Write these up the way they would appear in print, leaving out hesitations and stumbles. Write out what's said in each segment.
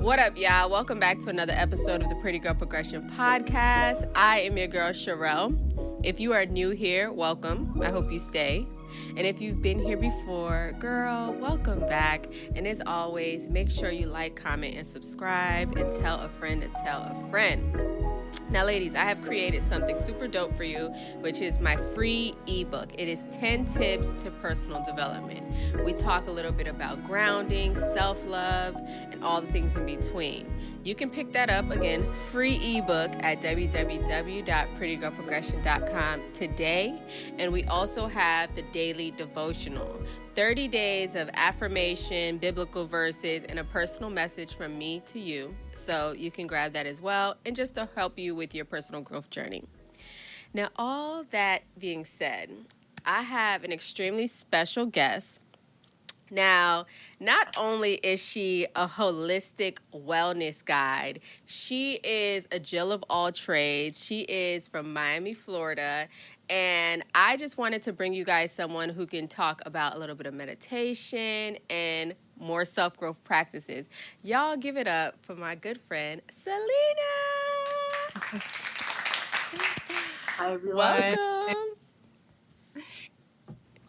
What up, y'all? Welcome back to another episode of the Pretty Girl Progression Podcast. I am your girl, Sherelle. If you are new here, welcome. I hope you stay. And if you've been here before, girl, welcome back. And as always, make sure you like, comment, and subscribe, and tell a friend to tell a friend. Now, ladies, I have created something super dope for you, which is my free ebook. It is 10 tips to personal development. We talk a little bit about grounding, self-love, and all the things in between. You can pick that up, again, free ebook at www.prettygirlprogression.com today. And we also have the daily devotional, 30 days of affirmation, biblical verses, and a personal message from me to you. So you can grab that as well, and just to help you with your personal growth journey. Now, all that being said, I have an extremely special guest. Now, not only is she a holistic wellness guide, she is a Jill of all trades. She is from Miami, Florida. And I just wanted to bring you guys someone who can talk about a little bit of meditation and more self-growth practices. Y'all give it up for my good friend, Selena. Hi, everyone. Welcome.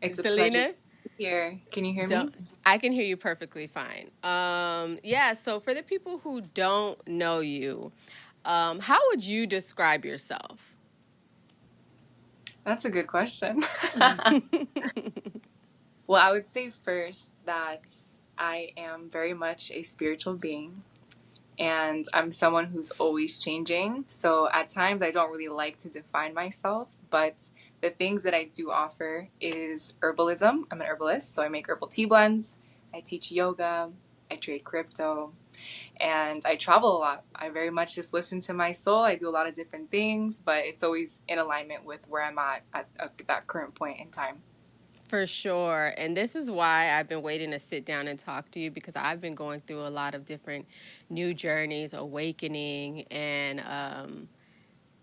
It's a Selena? pleasure to be here. Can you hear me? I can hear you perfectly fine. So for the people who don't know you, how would you describe yourself? That's a good question. Well, I would say first that I am very much a spiritual being, and I'm someone who's always changing. So at times I don't really like to define myself, but the things that I do offer is herbalism. I'm an herbalist, so I make herbal tea blends. I teach yoga. I trade crypto. And I travel a lot. I very much just listen to my soul. I do a lot of different things, but it's always in alignment with where I'm at that current point in time. For sure. And this is why I've been waiting to sit down and talk to you, because I've been going through a lot of different new journeys, awakening, and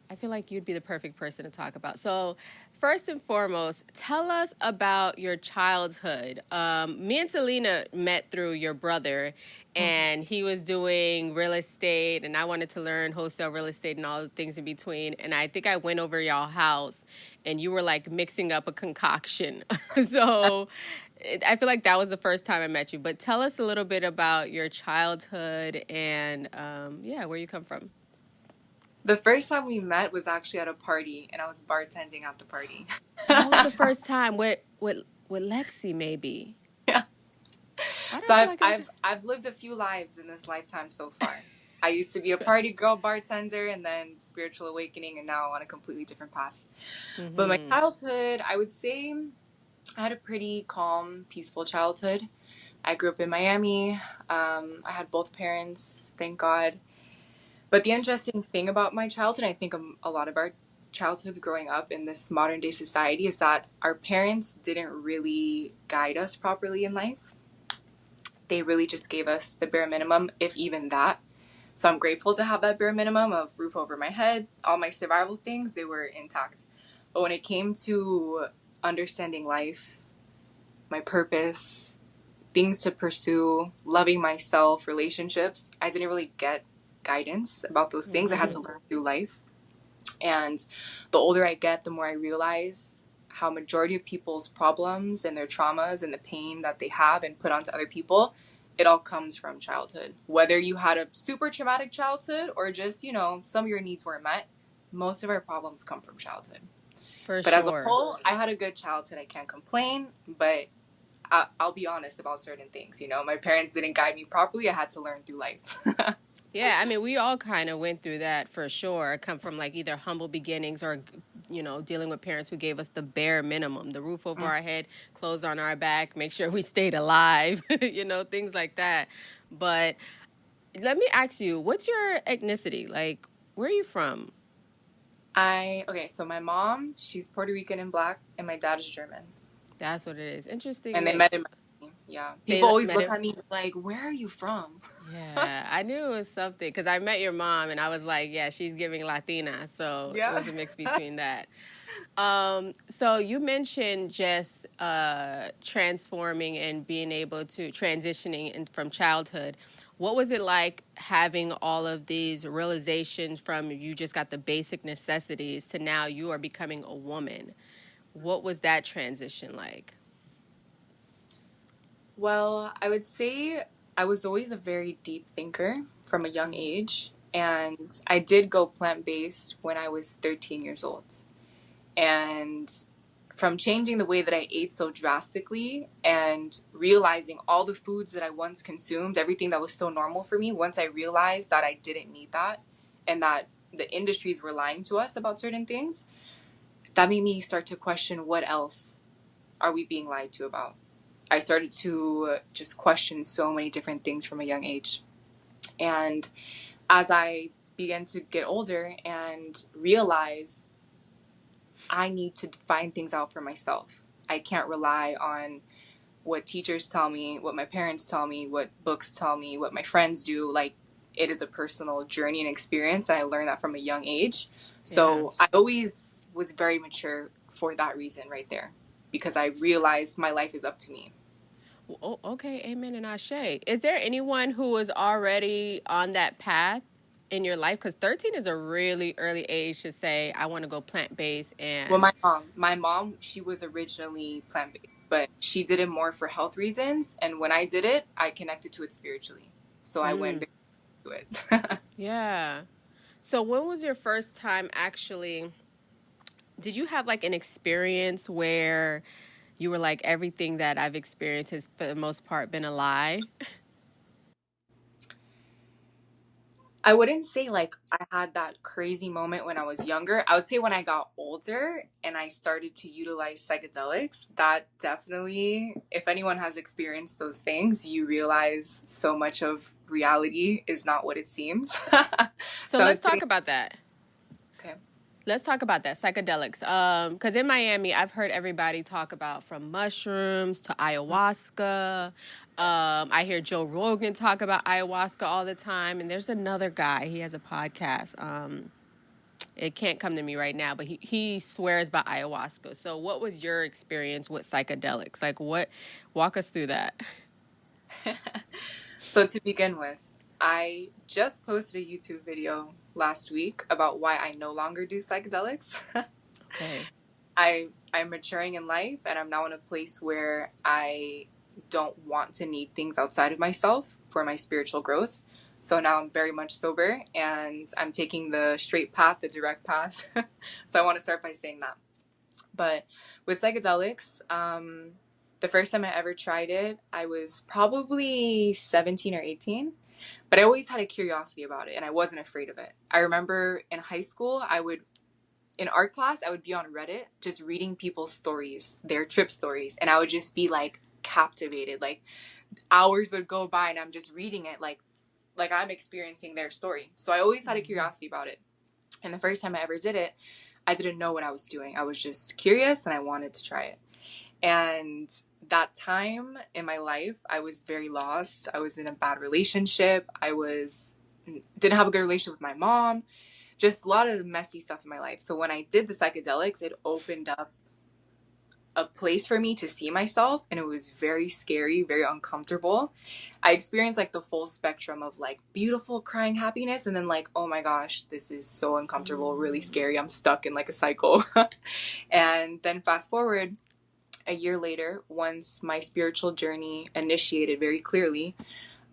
I feel like you'd be the perfect person to talk about. So first and foremost, tell us about your childhood. Me and Selena met through your brother, and he was doing real estate, and I wanted to learn wholesale real estate and all the things in between. And I think I went over y'all house, and you were like mixing up a concoction. So I feel like that was the first time I met you. But tell us a little bit about your childhood and, where you come from. The first time we met was actually at a party, and I was bartending at the party. That was the first time with Lexi, maybe. Yeah. So I've lived a few lives in this lifetime so far. I used to be a party girl bartender, and then spiritual awakening, and now on a completely different path. Mm-hmm. But my childhood, I would say I had a pretty calm, peaceful childhood. I grew up in Miami. I had both parents, thank God. But the interesting thing about my childhood, I think a lot of our childhoods growing up in this modern day society, is that our parents didn't really guide us properly in life. They really just gave us the bare minimum, if even that. So I'm grateful to have that bare minimum of roof over my head. All my survival things, they were intact. But when it came to understanding life, my purpose, things to pursue, loving myself, relationships, I didn't really get guidance about those things. I had to learn through life. And the older I get, the more I realize how majority of people's problems and their traumas and the pain that they have and put onto other people, it all comes from childhood. Whether you had a super traumatic childhood or just, some of your needs weren't met, most of our problems come from childhood. But as a whole, I had a good childhood. I can't complain, but I'll be honest about certain things. My parents didn't guide me properly. I had to learn through life. Yeah, I mean, we all kind of went through that for sure. Come from like either humble beginnings or, dealing with parents who gave us the bare minimum, the roof over our head, clothes on our back, make sure we stayed alive, things like that. But let me ask you, what's your ethnicity? Like, where are you from? So my mom, she's Puerto Rican and Black, and my dad is German. That's what it is. Interesting. And they met in Miami. Yeah. People always look at me like, where are you from? Yeah, I knew it was something because I met your mom and I was like, yeah, she's giving Latina. So It was a mix between that. So you mentioned just transforming and being able to transitioning from childhood. What was it like having all of these realizations from you just got the basic necessities to now you are becoming a woman? What was that transition like? Well, I would say I was always a very deep thinker from a young age, and I did go plant based when I was 13 years old. And from changing the way that I ate so drastically and realizing all the foods that I once consumed, everything that was so normal for me, once I realized that I didn't need that and that the industries were lying to us about certain things, that made me start to question what else are we being lied to about. I started to just question so many different things from a young age. And as I began to get older and realize I need to find things out for myself, I can't rely on what teachers tell me, what my parents tell me, what books tell me, what my friends do. Like, it is a personal journey and experience. And I learned that from a young age. Yeah. So I always was very mature for that reason right there, because I realized my life is up to me. Oh, okay, amen and ashe. Is there anyone who is already on that path in your life? Because 13 is a really early age to say, I want to go plant-based Well, and... my mom, she was originally plant-based, but she did it more for health reasons. And when I did it, I connected to it spiritually. So I went very to it. Yeah. So when was your first time actually... Did you have like an experience where you were like, everything that I've experienced has for the most part been a lie? I wouldn't say like I had that crazy moment when I was younger. I would say when I got older and I started to utilize psychedelics, that definitely, if anyone has experienced those things, you realize so much of reality is not what it seems. So So I let's would say, talk about that. okay. Let's talk about that, psychedelics. Because in Miami, I've heard everybody talk about from mushrooms to ayahuasca. I hear Joe Rogan talk about ayahuasca all the time. And there's another guy, he has a podcast. It can't come to me right now, but he swears by ayahuasca. So what was your experience with psychedelics? Like walk us through that. So to begin with, I just posted a YouTube video last week about why I no longer do psychedelics. Okay. I'm maturing in life, and I'm now in a place where I don't want to need things outside of myself for my spiritual growth. So now I'm very much sober and I'm taking the straight path, the direct path. So I want to start by saying that. But with psychedelics, the first time I ever tried it, I was probably 17 or 18. But I always had a curiosity about it and I wasn't afraid of it. I remember in high school, in art class, I would be on Reddit just reading people's stories, their trip stories, and I would just be like captivated. Like, hours would go by and I'm just reading it like I'm experiencing their story. So I always had a curiosity about it. And the first time I ever did it, I didn't know what I was doing. I was just curious and I wanted to try it. And that time in my life, I was very lost. I was in a bad relationship. Didn't have a good relationship with my mom. Just a lot of messy stuff in my life. So when I did the psychedelics, it opened up a place for me to see myself, and it was very scary, very uncomfortable. I experienced like the full spectrum of like beautiful crying happiness, and then like, oh my gosh, this is so uncomfortable, really scary. I'm stuck in like a cycle. And then fast forward a year later, once my spiritual journey initiated very clearly,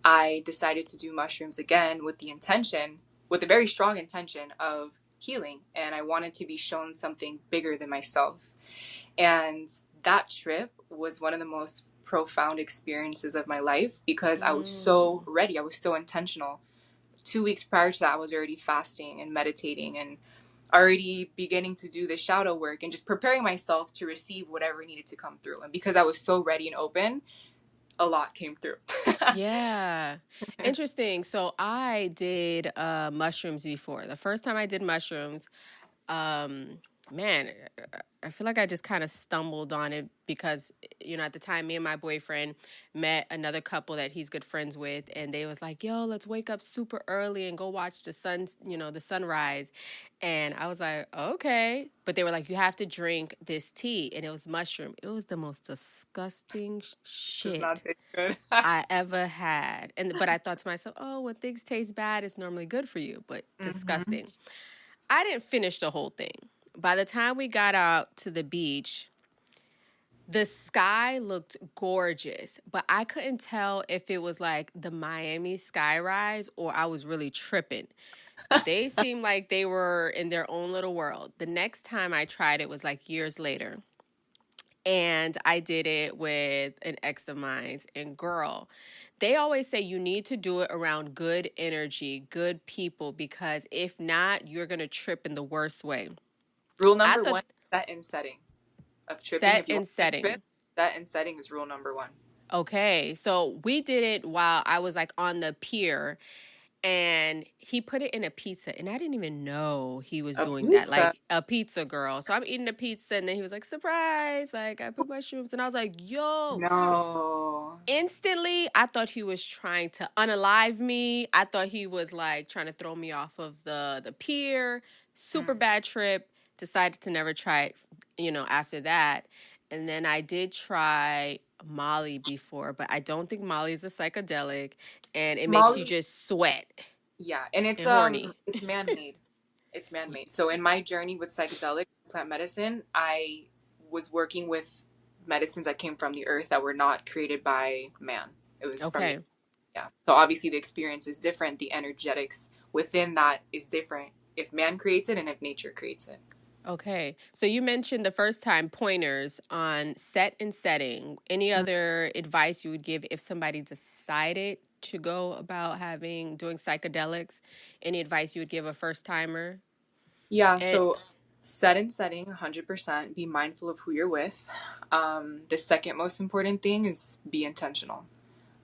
I decided to do mushrooms again with a very strong intention of healing. And I wanted to be shown something bigger than myself. And that trip was one of the most profound experiences of my life because I was so ready. I was so intentional. 2 weeks prior to that, I was already fasting and meditating and already beginning to do the shadow work and just preparing myself to receive whatever needed to come through. And because I was so ready and open, a lot came through. Yeah. Interesting. So I did mushrooms before. The first time I did mushrooms, man, I feel like I just kind of stumbled on it because, at the time, me and my boyfriend met another couple that he's good friends with, and they was like, yo, let's wake up super early and go watch the sun, the sunrise. And I was like, okay. But they were like, you have to drink this tea, and it was mushroom. It was the most disgusting Does not shit taste good. I ever had. But I thought to myself, oh, when things taste bad, it's normally good for you, but Mm-hmm. disgusting. I didn't finish the whole thing. By the time we got out to the beach, the sky looked gorgeous, but I couldn't tell if it was like the Miami skyrise or I was really tripping. They seemed like they were in their own little world. The next time I tried it was like years later. And I did it with an ex of mine's. And girl, they always say you need to do it around good energy, good people, because if not, you're going to trip in the worst way. Rule I number thought one, set and setting of tripping. set If you and want to trip, setting. set and setting is rule number one. Okay, so we did it while I was like on the pier, and he put it in a pizza, and I didn't even know he was A doing that, pizza? like a pizza girl. So I'm eating a pizza, and then he was like, surprise, like I put mushrooms, and I was like, yo. No. Instantly, I thought he was trying to unalive me. I thought he was like trying to throw me off of the pier. Super Mm. bad trip. Decided to never try it, after that. And then I did try Molly before, but I don't think Molly is a psychedelic, and it makes you Molly, just sweat yeah, and and horny. it's man-made. It's man-made. So in my journey with psychedelic plant medicine, I was working with medicines that came from the earth that were not created by man. It was from the Okay. yeah. So obviously the experience is different. The energetics within that is different if man creates it and if nature creates it. Okay. So you mentioned the first time pointers on set and setting. Any other advice you would give if somebody decided to go about doing psychedelics? Any advice you would give a first timer? Yeah, And so set and setting 100%. Be mindful of who you're with. The second most important thing is be intentional.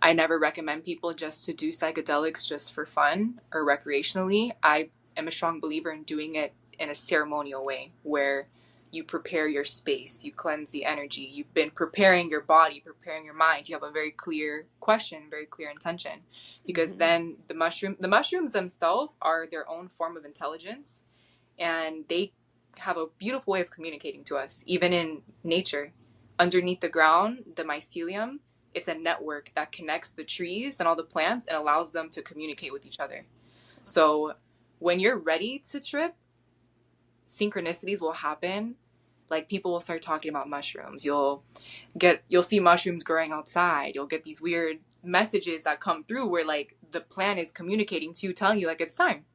I never recommend people just to do psychedelics just for fun or recreationally. I am a strong believer in doing it in a ceremonial way where you prepare your space, you cleanse the energy, you've been preparing your body, preparing your mind. You have a very clear question, very clear intention. Because then the mushrooms themselves are their own form of intelligence, and they have a beautiful way of communicating to us, even in nature. Underneath the ground, the mycelium, it's a network that connects the trees and all the plants and allows them to communicate with each other. So when you're ready to trip, synchronicities will happen. Like people will start talking about mushrooms. You'll see mushrooms growing outside. You'll get these weird messages that come through where like the plant is communicating to you, telling you like it's time.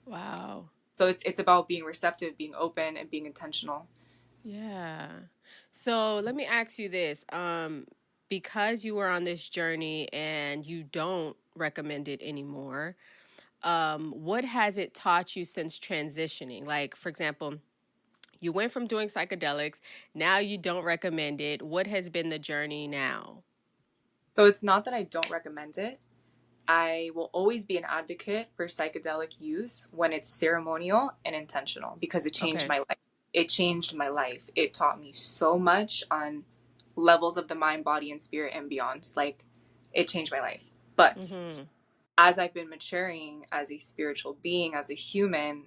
wow. So it's about being receptive, being open, and being intentional. Yeah. So let me ask you this. Because you were on this journey and you don't recommend it anymore, what has it taught you since transitioning? Like, for example, you went from doing psychedelics, now you don't recommend it. What has been the journey now? So it's not that I don't recommend it. I will always be an advocate for psychedelic use when it's ceremonial and intentional because it changed Okay. my life. It changed my life. It taught me so much on levels of the mind, body, and spirit and beyond. Like, it changed my life. But Mm-hmm. as I've been maturing as a spiritual being, as a human,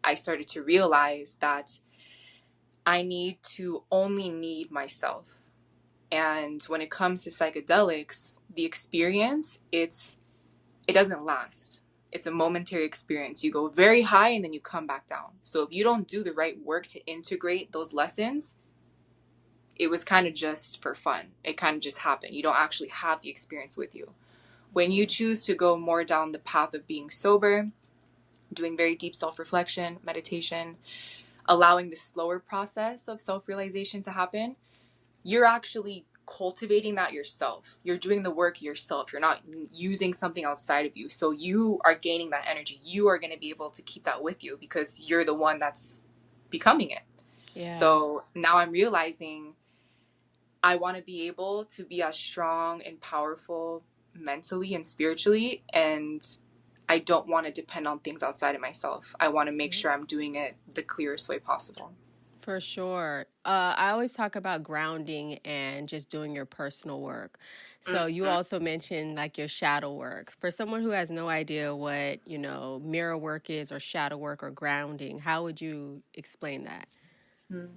I started to realize that I need to only need myself. And when it comes to psychedelics, the experience, it doesn't last. It's a momentary experience. You go very high and then you come back down. So if you don't do the right work to integrate those lessons, it was kind of just for fun. It kind of just happened. You don't actually have the experience with you. When you choose to go more down the path of being sober, doing very deep self-reflection, meditation, allowing the slower process of self-realization to happen, you're actually cultivating that yourself. You're doing the work yourself. You're not using something outside of you. So you are gaining that energy. You are going to be able to keep that with you because you're the one that's becoming it. Yeah. So now I'm realizing I want to be able to be as strong and powerful mentally and spiritually. And I don't want to depend on things outside of myself. I want to make sure I'm doing it the clearest way possible. For sure. I always talk about grounding and just doing your personal work. So you also mentioned like your shadow work. For someone who has no idea what, mirror work is or shadow work or grounding, how would you explain that? Well,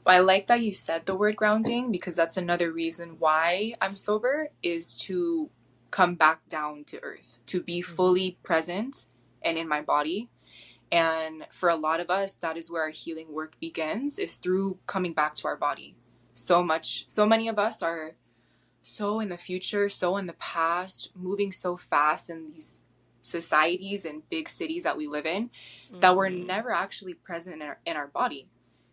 I like that you said the word grounding, because that's another reason why I'm sober, is to come back down to earth, to be fully present and in my body. And for a lot of us, that is where our healing work begins, is through coming back to our body. So many of us are so in the future, so in the past, moving so fast in these societies and big cities that we live in, that we're never actually present in our body.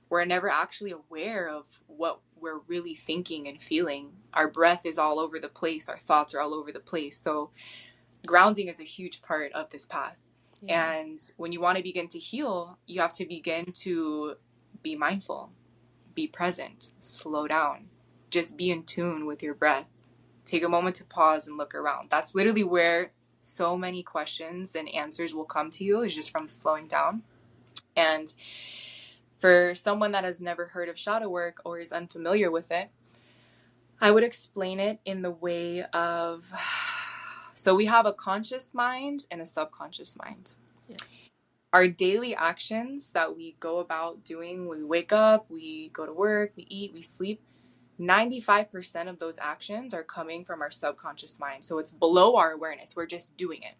We're never actually aware of what we're really thinking and feeling. Our breath is all over the place. Our thoughts are all over the place. So grounding is a huge part of this path. Yeah. And when you want to begin to heal, you have to begin to be mindful, be present, slow down, just be in tune with your breath. Take a moment to pause and look around. That's literally where so many questions and answers will come to you, is just from slowing down. And for someone that has never heard of shadow work or is unfamiliar with it, I would explain it in the way of, so we have a conscious mind and a subconscious mind. Yes. Our daily actions that we go about doing, we wake up, we go to work, we eat, we sleep, 95% of those actions are coming from our subconscious mind. So it's below our awareness. We're just doing it.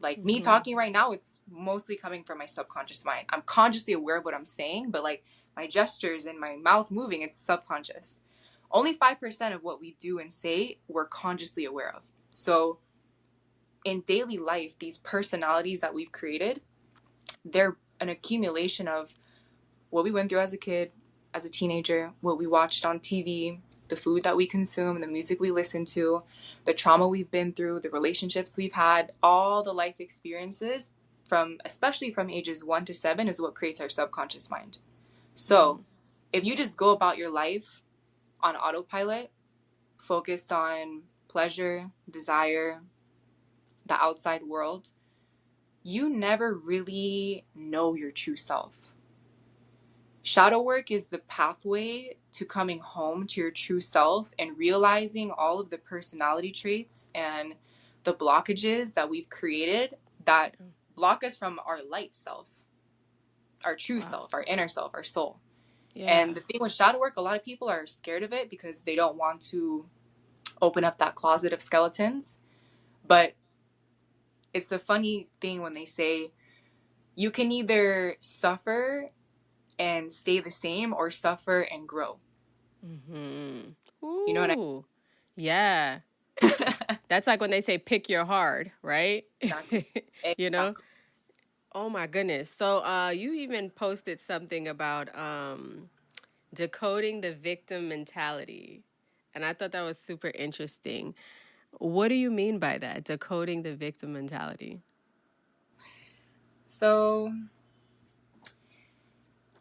Like me talking right now, it's mostly coming from my subconscious mind. I'm consciously aware of what I'm saying, but like my gestures and my mouth moving, it's subconscious. Only 5% of what we do and say, we're consciously aware of. So in daily life, these personalities that we've created, they're an accumulation of what we went through as a kid, as a teenager, what we watched on TV, the food that we consume, the music we listen to, the trauma we've been through, the relationships we've had, all the life experiences, especially from ages 1 to 7, is what creates our subconscious mind. So if you just go about your life on autopilot, focused on pleasure, desire, the outside world, you never really know your true self. Shadow work is the pathway to coming home to your true self and realizing all of the personality traits and the blockages that we've created that block us from our light self, our true self, our inner self, our soul. Yeah. And the thing with shadow work, a lot of people are scared of it because they don't want to open up that closet of skeletons. But it's a funny thing when they say you can either suffer and stay the same or suffer and grow. You know what I mean? Yeah. That's like when they say pick your hard, right? Exactly. Exactly. Oh my goodness. So you even posted something about decoding the victim mentality. And I thought that was super interesting. What do you mean by that, decoding the victim mentality? So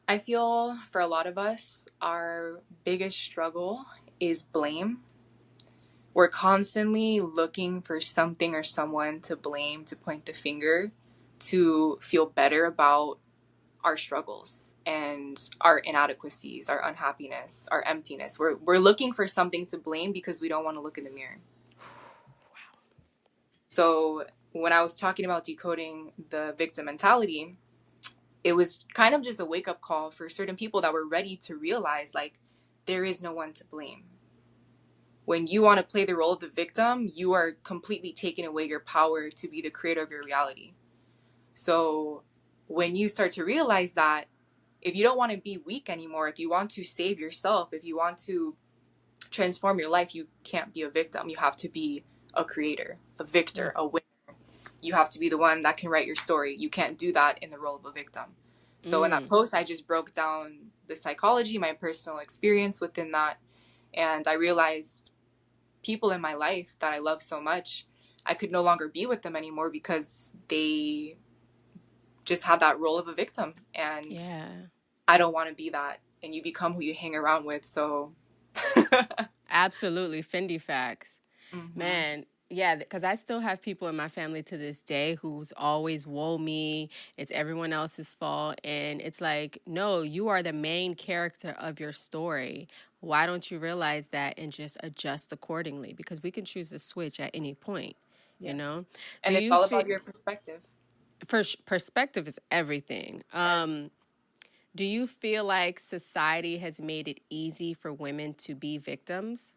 I feel for a lot of us, our biggest struggle is blame. We're constantly looking for something or someone to blame, to point the finger, to feel better about our struggles and our inadequacies, our unhappiness, our emptiness. We're looking for something to blame because we don't want to look in the mirror. Wow. So when I was talking about decoding the victim mentality, it was kind of just a wake-up call for certain people that were ready to realize, like, there is no one to blame. When you want to play the role of the victim, you are completely taking away your power to be the creator of your reality. So when you start to realize that, if you don't want to be weak anymore, if you want to save yourself, if you want to transform your life, you can't be a victim. You have to be a creator, a victor, a winner. You have to be the one that can write your story. You can't do that in the role of a victim. So in that post, I just broke down the psychology, my personal experience within that. And I realized people in my life that I love so much, I could no longer be with them anymore because they just had that role of a victim. And I don't want to be that. And you become who you hang around with. So absolutely. Fendi facts. Man, Yeah, because I still have people in my family to this day who's always woe me. It's everyone else's fault. And it's like, no, you are the main character of your story. Why don't you realize that and just adjust accordingly? Because we can choose to switch at any point, you Yes. know? Do And it's you all about think your perspective. perspective is everything? Do you feel like society has made it easy for women to be victims?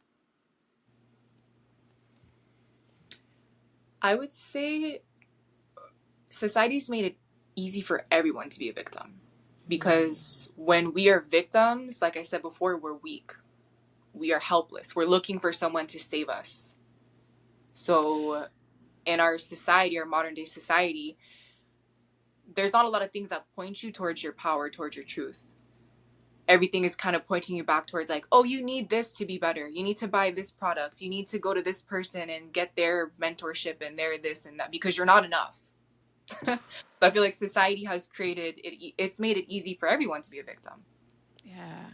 I would say society's made it easy for everyone to be a victim. Because when we are victims, like I said before, we're weak. We are helpless. We're looking for someone to save us. So in our society, our modern day society, there's not a lot of things that point you towards your power, towards your truth. Everything is kind of pointing you back towards like, oh, you need this to be better. You need to buy this product. You need to go to this person and get their mentorship and their this and that because you're not enough. So I feel like society has created it. It's made it easy for everyone to be a victim. Yeah.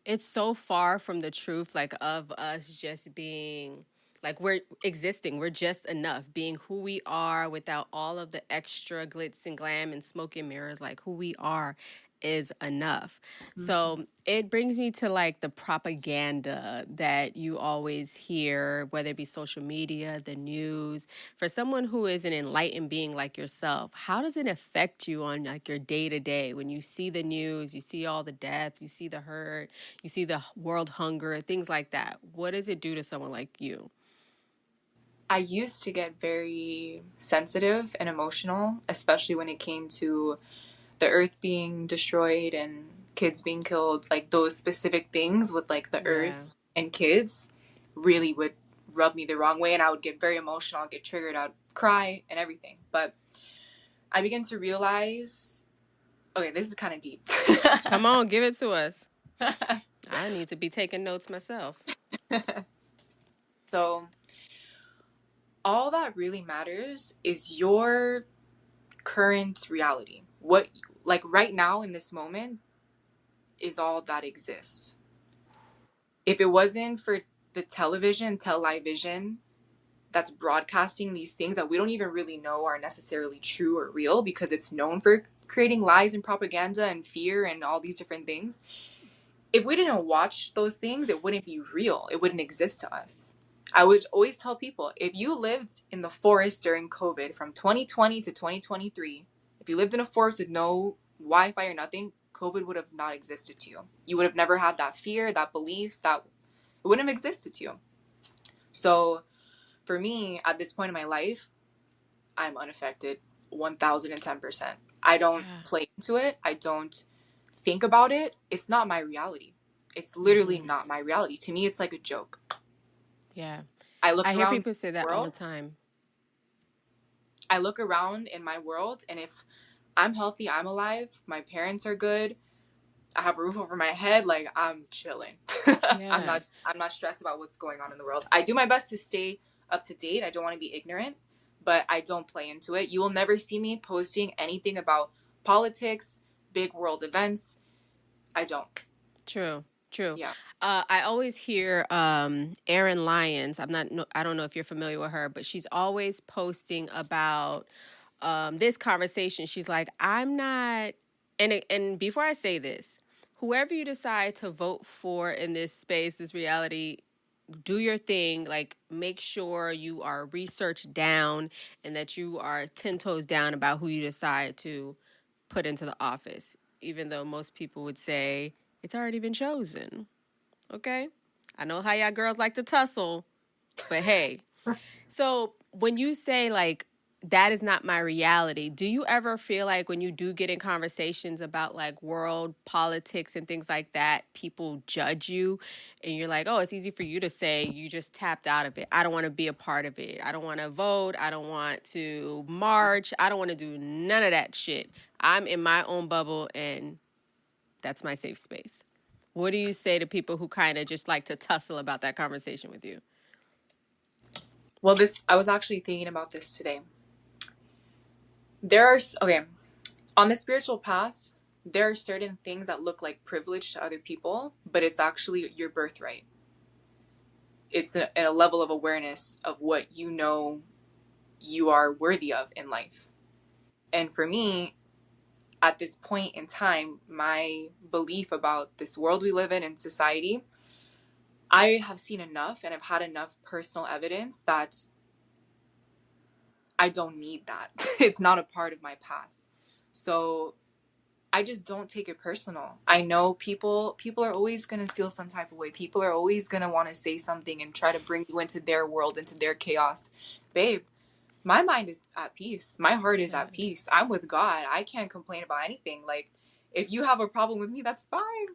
It's so far from the truth, like, of us just being, like, we're existing. We're just enough, being who we are without all of the extra glitz and glam and smoke and mirrors. Like, who we are is enough. Mm-hmm. So it brings me to like the propaganda that you always hear, whether it be social media, the news. For someone who is an enlightened being like yourself, how does it affect you on like your day to day when you see the news, you see all the death, you see the hurt, you see the world hunger, things like that? What does it do to someone like you? I used to get very sensitive and emotional, especially when it came to the earth being destroyed and kids being killed. Like those specific things with like the earth Yeah. and kids really would rub me the wrong way, and I would get very emotional, I'd get triggered, I'd cry and everything. But I began to realize, okay, this is kind of deep. Come on, give it to us. I need to be taking notes myself. So all that really matters is your current reality. What, like right now in this moment, is all that exists. If it wasn't for the television that's broadcasting these things that we don't even really know are necessarily true or real because it's known for creating lies and propaganda and fear and all these different things. If we didn't watch those things, it wouldn't be real. It wouldn't exist to us. I would always tell people, if you lived in the forest during COVID from 2020 to 2023, if you lived in a forest with no Wi-Fi or nothing, COVID would have not existed to you. You would have never had that fear, that belief, that it wouldn't have existed to you. So for me, at this point in my life, I'm unaffected 1010%. I don't Yeah. play into it. I don't think about it. It's not my reality. It's literally not my reality. To me, it's like a joke. Yeah. I look I hear around people say the that all the world. time. I look around in my world, and if I'm healthy, I'm alive, my parents are good, I have a roof over my head, like I'm chilling. I'm Yeah. not stressed about what's going on in the world. I do my best to stay up to date. I don't want to be ignorant, but I don't play into it. You will never see me posting anything about politics, big world events. I don't. True. True. Yeah. I always hear Erin Lyons. I don't know if you're familiar with her, but she's always posting about this conversation. She's like, I'm not, and before I say this, whoever you decide to vote for in this space, this reality, do your thing. Like, make sure you are researched down and that you are 10 toes down about who you decide to put into the office, even though most people would say it's already been chosen. Okay? I know how y'all girls like to tussle, but hey. So when you say, like, that is not my reality, do you ever feel like when you do get in conversations about like world politics and things like that, people judge you and you're like, oh, it's easy for you to say you just tapped out of it. I don't want to be a part of it. I don't want to vote. I don't want to march. I don't want to do none of that shit. I'm in my own bubble and that's my safe space. What do you say to people who kind of just like to tussle about that conversation with you? Well, I was actually thinking about this today. Okay, on the spiritual path, there are certain things that look like privilege to other people, but it's actually your birthright. it's a level of awareness of what you know you are worthy of in life. And for me, at this point in time, my belief about this world we live in and society, I have seen enough and I've had enough personal evidence that I don't need that. It's not a part of my path. So I just don't take it personal. I know people are always going to feel some type of way. People are always going to want to say something and try to bring you into their world, into their chaos. Babe, my mind is at peace. My heart is at peace. I'm with God. I can't complain about anything. Like, if you have a problem with me, that's fine.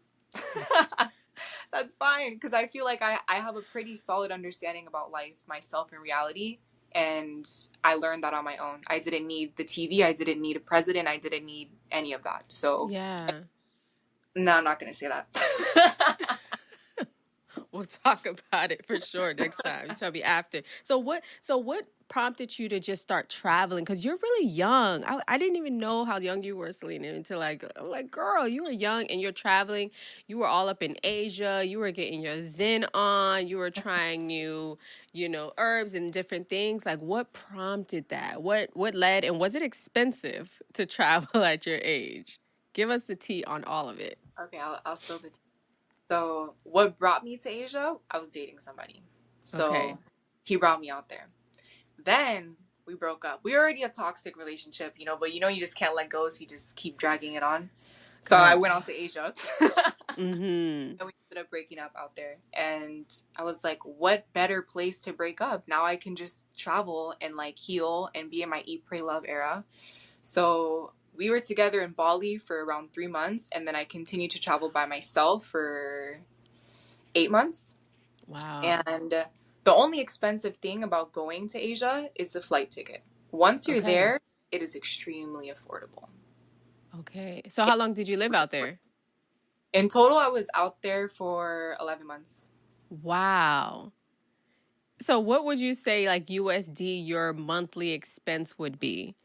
That's fine. Because I feel like I have a pretty solid understanding about life, myself, and reality. And I learned that on my own. I didn't need the TV. I didn't need a president. I didn't need any of that. So, yeah. No, I'm not going to say that. We'll talk about it for sure next time. You tell me after. So what prompted you to just start traveling? Because you're really young. I didn't even know how young you were, Selena, until I'm like, girl, you were young and you're traveling. You were all up in Asia. You were getting your Zen on. You were trying new, herbs and different things. Like, what prompted that? What led, and was it expensive to travel at your age? Give us the tea on all of it. Okay, I'll spill the tea. So what brought me to Asia? I was dating somebody. So Okay. he brought me out there. Then we broke up. We were already a toxic relationship, but you just can't let go, so you just keep dragging it on. So I went on to Asia. And we ended up breaking up out there. And I was like, what better place to break up? Now I can just travel and like heal and be in my eat, pray, love era. So we were together in Bali for around 3 months. And then I continued to travel by myself for 8 months. Wow. And the only expensive thing about going to Asia is the flight ticket. Once you're there, it is extremely affordable. Okay. So how long did you live out there? In total, I was out there for 11 months. Wow. So what would you say, like USD, your monthly expense would be?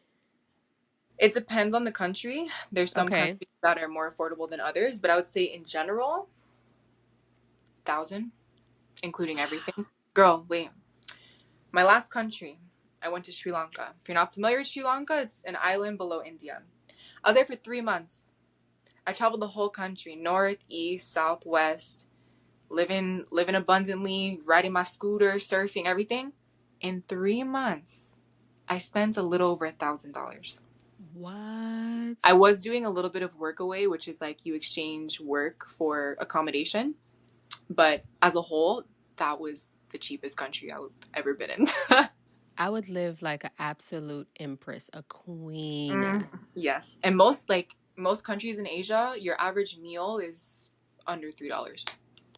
It depends on the country. There's some countries that are more affordable than others, but I would say in general, 1,000, including everything. Girl, wait. My last country, I went to Sri Lanka. If you're not familiar with Sri Lanka, it's an island below India. I was there for 3 months. I traveled the whole country, north, east, south, west, living abundantly, riding my scooter, surfing, everything. In 3 months, I spent a little over $1,000. What? I was doing a little bit of work away, which is like you exchange work for accommodation. But as a whole, that was the cheapest country I've ever been in. I would live like an absolute empress, a queen. Yes. And most countries in Asia, your average meal is under $3.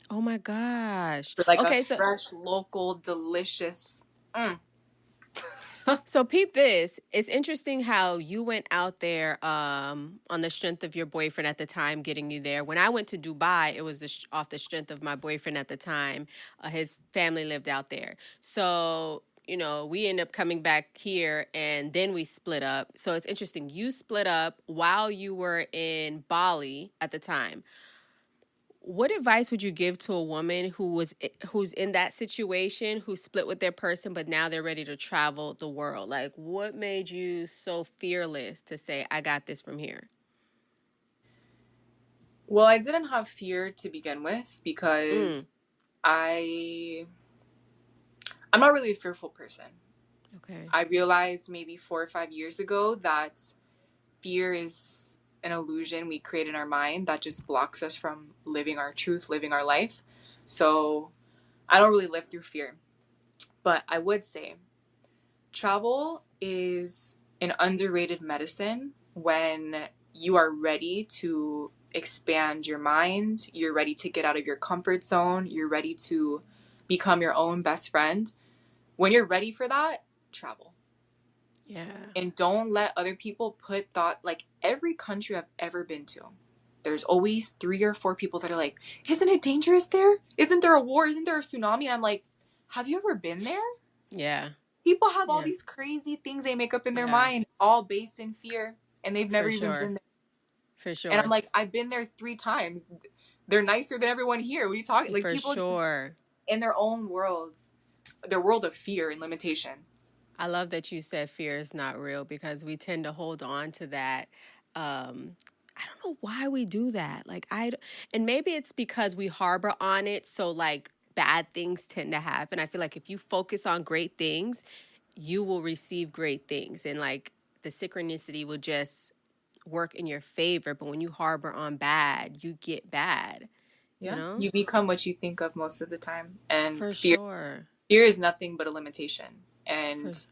Oh my gosh. For like a fresh, local, delicious. So peep this. It's interesting how you went out there on the strength of your boyfriend at the time getting you there. When I went to Dubai, it was off the strength of my boyfriend at the time. His family lived out there. So, we ended up coming back here and then we split up. So it's interesting. You split up while you were in Bali at the time. What advice would you give to a woman who's in that situation, who split with their person, but now they're ready to travel the world? Like, what made you so fearless to say, I got this from here? Well, I didn't have fear to begin with because I'm not really a fearful person. Okay. I realized maybe 4 or 5 years ago that fear is an illusion we create in our mind that just blocks us from living our truth, living our life. So I don't really live through fear. But I would say travel is an underrated medicine when you are ready to expand your mind, you're ready to get out of your comfort zone, you're ready to become your own best friend. When you're ready for that, travel. Yeah. And don't let other people put thought, like every country I've ever been to, there's always 3 or 4 people that are like, isn't it dangerous there? Isn't there a war? Isn't there a tsunami? And I'm like, have you ever been there? Yeah. People have all these crazy things they make up in their mind, all based in fear, and they've never even been there. For sure. And I'm like, I've been there 3 times. They're nicer than everyone here. What are you talking? Like, for people sure. in their own worlds, their world of fear and limitation. I love that you said fear is not real, because we tend to hold on to that. I don't know why we do that. And maybe it's because we harbor on it. So like bad things tend to happen. I feel like if you focus on great things, you will receive great things. And like the synchronicity will just work in your favor. But when you harbor on bad, you get bad, you Yeah. know? You become what you think of most of the time. And For fear sure. fear is nothing but a limitation. For, And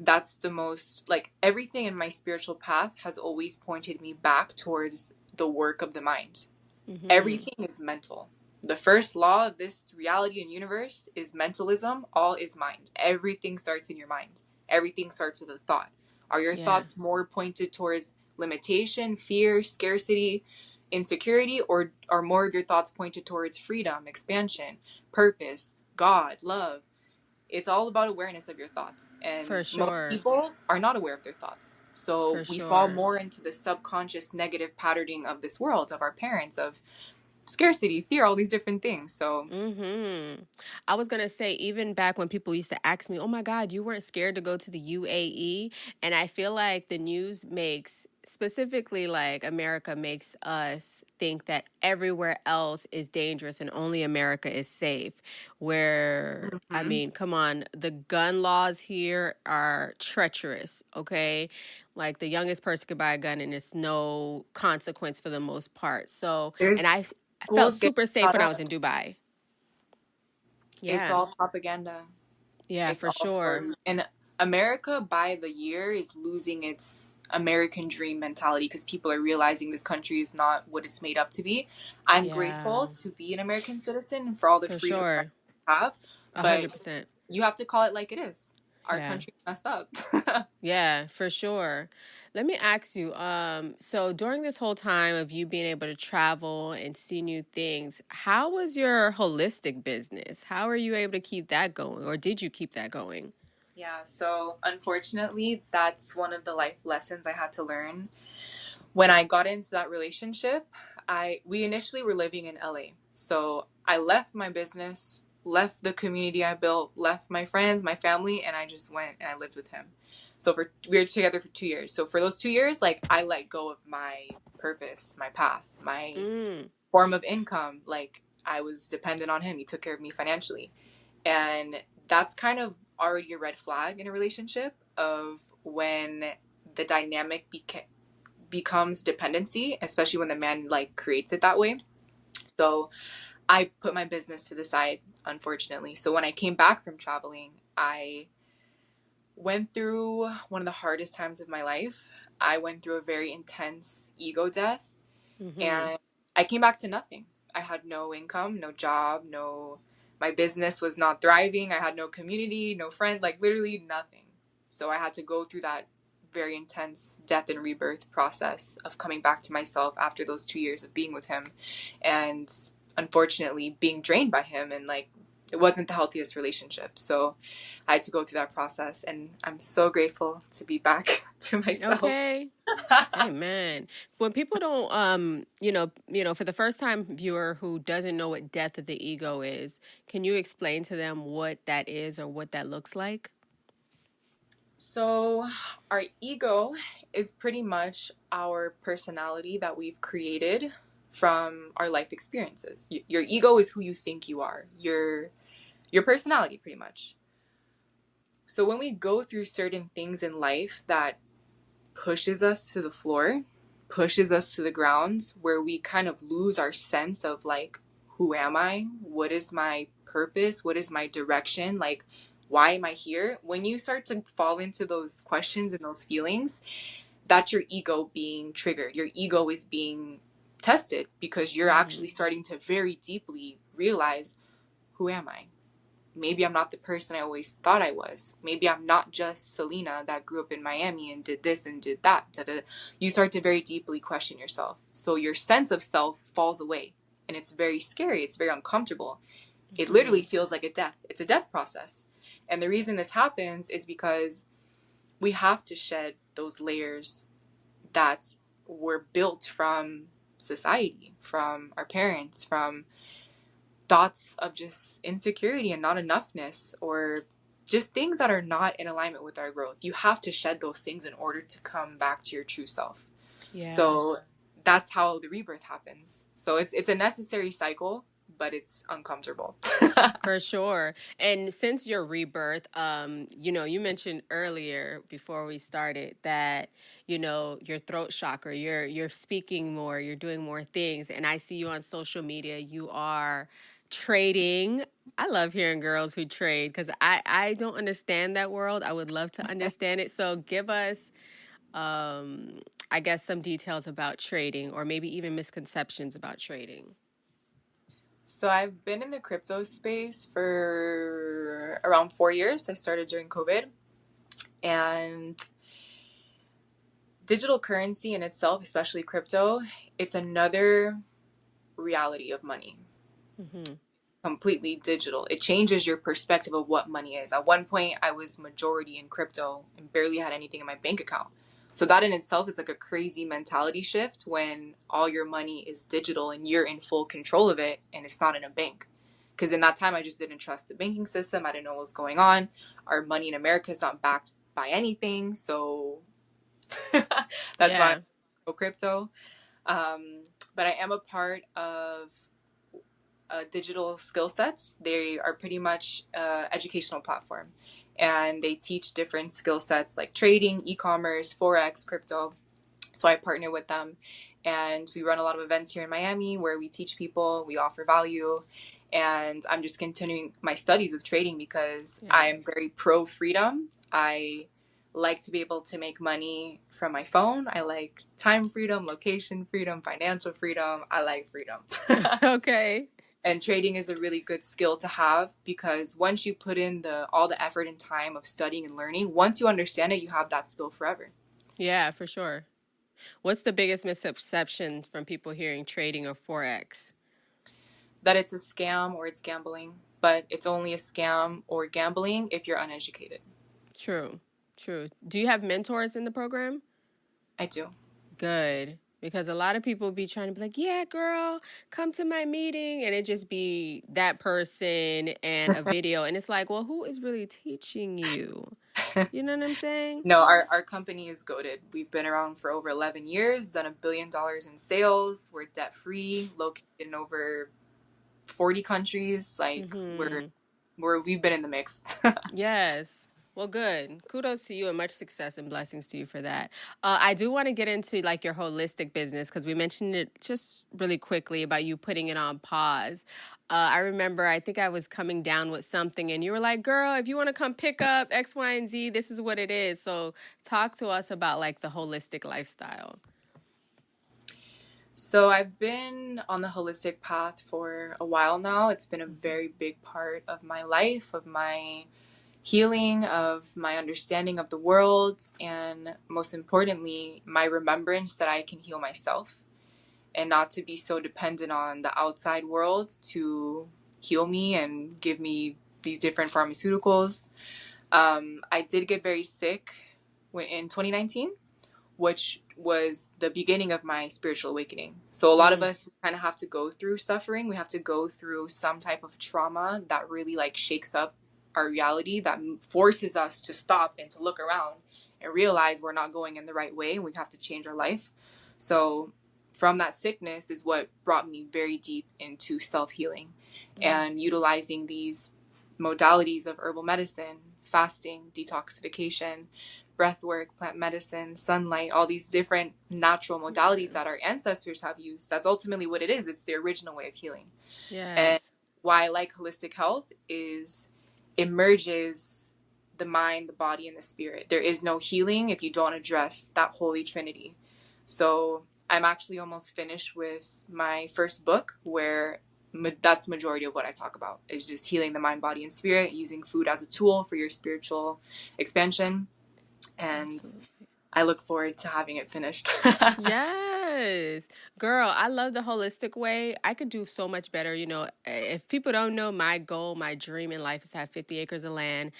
that's the most, like, everything in my spiritual path has always pointed me back towards the work of the mind. Everything is mental. The first law of this reality and universe is mentalism. All is mind. Everything starts in your mind. Everything starts with a thought. Are your yeah, thoughts more pointed towards limitation, fear, scarcity, insecurity, or are more of your thoughts pointed towards freedom, expansion, purpose, God, love? It's all about awareness of your thoughts. And for most sure. people are not aware of their thoughts. So For we fall sure. more into the subconscious negative patterning of this world, of our parents, of scarcity, fear, all these different things. So I was gonna say, even back when people used to ask me, "Oh my God, you weren't scared to go to the UAE?" And I feel like the news makes, specifically like America, makes us think that everywhere else is dangerous and only America is safe. Where, I mhm. mean, come on, the gun laws here are treacherous. Okay, like the youngest person could buy a gun and it's no consequence for the most part. So, and There's I felt schools getting super safe shot when I up. was in Dubai. It's Yeah. all propaganda. Yeah, It's for all sure. stories. And America by the year is losing its American dream mentality because people are realizing this country is not what it's made up to be. I'm Yeah, grateful to be an American citizen and for all the for freedom that sure. I have, but 100%. you have to call it like it is. Our Yeah. country messed up. Yeah, for sure. Let me ask you, so during this whole time of you being able to travel and see new things, how was your holistic business? How are you able to keep that going, or did you keep that going? Yeah, so unfortunately, that's one of the life lessons I had to learn. When I got into that relationship, we initially were living in LA. So I left my business, left the community I built, left my friends, my family, and I just went and I lived with him. So we were together for 2 years. So for those 2 years, like, I let go of my purpose, my path, my Mm, form of income. Like, I was dependent on him. He took care of me financially. And that's kind of already a red flag in a relationship of when the dynamic becomes dependency, especially when the man like creates it that way. So I put my business to the side, unfortunately. So when I came back from traveling, I went through one of the hardest times of my life. I went through a very intense ego death, mm-hmm. and I came back to nothing. I had no income, no job, no, my business was not thriving. I had no community, no friend, like literally nothing. So I had to go through that very intense death and rebirth process of coming back to myself after those 2 years of being with him, and unfortunately being drained by him, and like it wasn't the healthiest relationship. So I had to go through that process, and I'm so grateful to be back to myself. Okay. Amen. When people don't, for the first time viewer who doesn't know what death of the ego is, can you explain to them what that is or what that looks like? So, our ego is pretty much our personality that we've created from our life experiences. Your ego is who you think you are. Your personality, pretty much. So when we go through certain things in life that pushes us to the floor, pushes us to the ground, where we kind of lose our sense of like, who am I? What is my purpose? What is my direction? Like, why am I here? When you start to fall into those questions and those feelings, that's your ego being triggered. Your ego is being tested because you're Mm-hmm. actually starting to very deeply realize, who am I? Maybe I'm not the person I always thought I was. Maybe I'm not just Selena that grew up in Miami and did this and did that. Da, da, da. You start to very deeply question yourself. So your sense of self falls away. And it's very scary. It's very uncomfortable. It Mm-hmm. literally feels like a death. It's a death process. And the reason this happens is because we have to shed those layers that were built from society, from our parents, from thoughts of just insecurity and not enoughness, or just things that are not in alignment with our growth. You have to shed those things in order to come back to your true self. Yeah. So that's how the rebirth happens. So it's a necessary cycle, but it's uncomfortable. For sure. And since your rebirth, you mentioned earlier before we started that, your throat chakra, you're speaking more, you're doing more things. And I see you on social media, you are trading. I love hearing girls who trade because I don't understand that world. I would love to understand it. So give us, I guess, some details about trading, or maybe even misconceptions about trading. So I've been in the crypto space for around 4 years. I started during COVID. And digital currency in itself, especially crypto, it's another reality of money. Mm-hmm. Completely digital. It changes your perspective of what money is. At one point, I was majority in crypto and barely had anything in my bank account. So that in itself is like a crazy mentality shift when all your money is digital and you're in full control of it and it's not in a bank. Because in that time, I just didn't trust the banking system. I didn't know what was going on. Our money in America is not backed by anything. So that's why I'm pro crypto. But I am a part of digital skill sets. They are pretty much educational platform, and they teach different skill sets like trading, e-commerce, forex, crypto. So I partner with them, and we run a lot of events here in Miami where we teach people, we offer value, and I'm just continuing my studies with trading because I'm very pro freedom. I like to be able to make money from my phone. I like time freedom, location freedom, financial freedom. I like freedom. Okay. And trading is a really good skill to have because once you put in all the effort and time of studying and learning, once you understand it, you have that skill forever. Yeah, for sure. What's the biggest misconception from people hearing trading or forex? That it's a scam or it's gambling, but it's only a scam or gambling if you're uneducated. True. Do you have mentors in the program? I do. Good. Because a lot of people be trying to be like, yeah, girl, come to my meeting. And it just be that person and a video. And it's like, well, who is really teaching you? You know what I'm saying? No, our company is goated. We've been around for over 11 years, done $1 billion in sales. We're debt free, located in over 40 countries. Like we've been in the mix. Yes. Well, good. Kudos to you and much success and blessings to you for that. I do want to get into like your holistic business because we mentioned it just really quickly about you putting it on pause. I remember, I think I was coming down with something and you were like, girl, if you want to come pick up X, Y, and Z, this is what it is. So talk to us about like the holistic lifestyle. So I've been on the holistic path for a while now. It's been a very big part of my life, of my healing, of my understanding of the world, and most importantly, my remembrance that I can heal myself and not to be so dependent on the outside world to heal me and give me these different pharmaceuticals. I did get very sick in 2019, which was the beginning of my spiritual awakening. So a lot of us kind of have to go through suffering. We have to go through some type of trauma that really like shakes up our reality, that forces us to stop and to look around and realize we're not going in the right way and we have to change our life. So from that sickness is what brought me very deep into self-healing and utilizing these modalities of herbal medicine, fasting, detoxification, breath work, plant medicine, sunlight, all these different natural modalities that our ancestors have used. That's ultimately what it is. It's the original way of healing. Yes. And why I like holistic health is it merges the mind, the body, and the spirit. There is no healing if you don't address that holy trinity. So I'm actually almost finished with my first book where that's the majority of what I talk about is just healing the mind, body, and spirit, using food as a tool for your spiritual expansion. And I look forward to having it finished. Yes. Girl, I love the holistic way. I could do so much better. You know, if people don't know, my goal, my dream in life is to have 50 acres of land,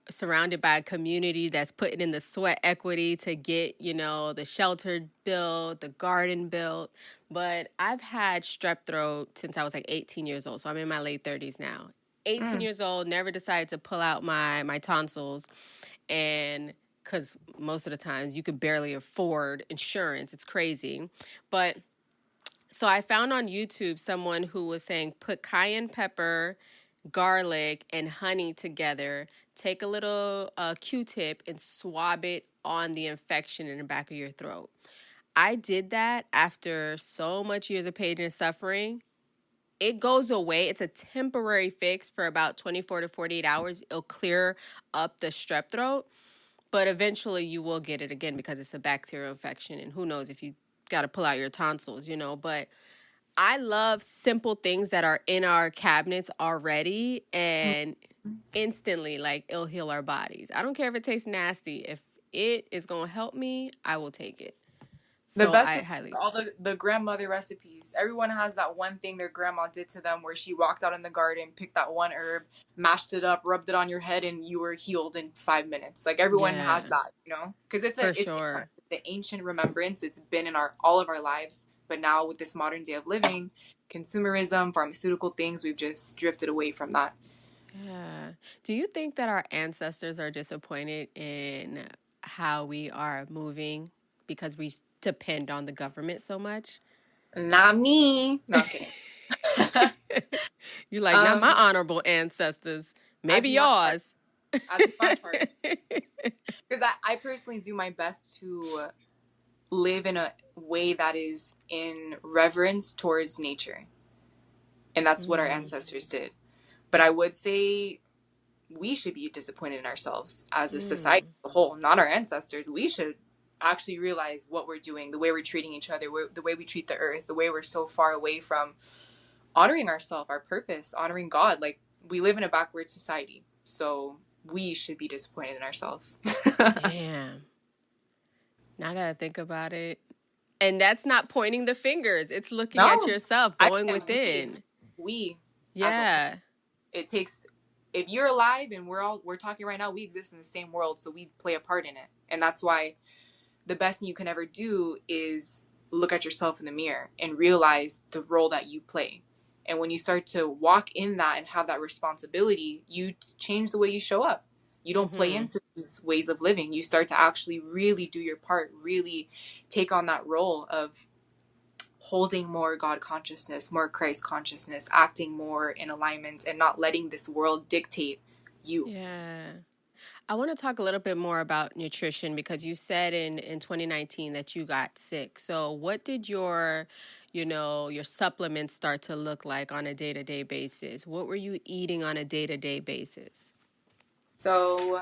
surrounded by a community that's putting in the sweat equity to get, you know, the shelter built, the garden built. But I've had strep throat since I was like 18 years old. So I'm in my late 30s now. 18 years old, never decided to pull out my tonsils. And because most of the times you could barely afford insurance. It's crazy. But so I found on YouTube someone who was saying put cayenne pepper, garlic, and honey together. Take a little Q-tip and swab it on the infection in the back of your throat. I did that after so much years of pain and suffering. It goes away. It's a temporary fix for about 24 to 48 hours. It'll clear up the strep throat. But eventually you will get it again because it's a bacterial infection. And who knows if you got to pull out your tonsils, you know. But I love simple things that are in our cabinets already and instantly, like, it'll heal our bodies. I don't care if it tastes nasty. If it is going to help me, I will take it. The So best I thing, highly. all the grandmother recipes. Everyone has that one thing their grandma did to them where she walked out in the garden, picked that one herb, mashed it up, rubbed it on your head, and you were healed in 5 minutes. Like everyone has Yeah, that, you know, because for it's sure. the ancient remembrance. It's been in our all of our lives, but now with this modern day of living, consumerism, pharmaceutical things, we've just drifted away from that. Yeah. Do you think that our ancestors are disappointed in how we are moving because we depend on the government so much? Not me. No, I'm kidding. You like, not my um, honorable ancestors, I maybe do my part. yours. I do my part because I personally do my best to live in a way that is in reverence towards nature. And that's what our ancestors did. But I would say we should be disappointed in ourselves as a society as a whole, not our ancestors. We should actually realize what we're doing, the way we're treating each other, the way we treat the earth, the way we're so far away from honoring ourselves, our purpose, honoring God. Like, we live in a backward society. So we should be disappointed in ourselves. Damn. Now that I think about it. And that's not pointing the fingers. It's looking at No, yourself, I going said within. we as a whole. Yeah. It takes, if you're alive and we're talking right now, we exist in the same world, so we play a part in it. And that's why the best thing you can ever do is look at yourself in the mirror and realize the role that you play. And when you start to walk in that and have that responsibility, you change the way you show up. You don't play into these ways of living. You start to actually really do your part, really take on that role of holding more God consciousness, more Christ consciousness, acting more in alignment and not letting this world dictate you. Yeah. I want to talk a little bit more about nutrition because you said in 2019 that you got sick. So what did your supplements start to look like on a day-to-day basis? What were you eating on a day-to-day basis? So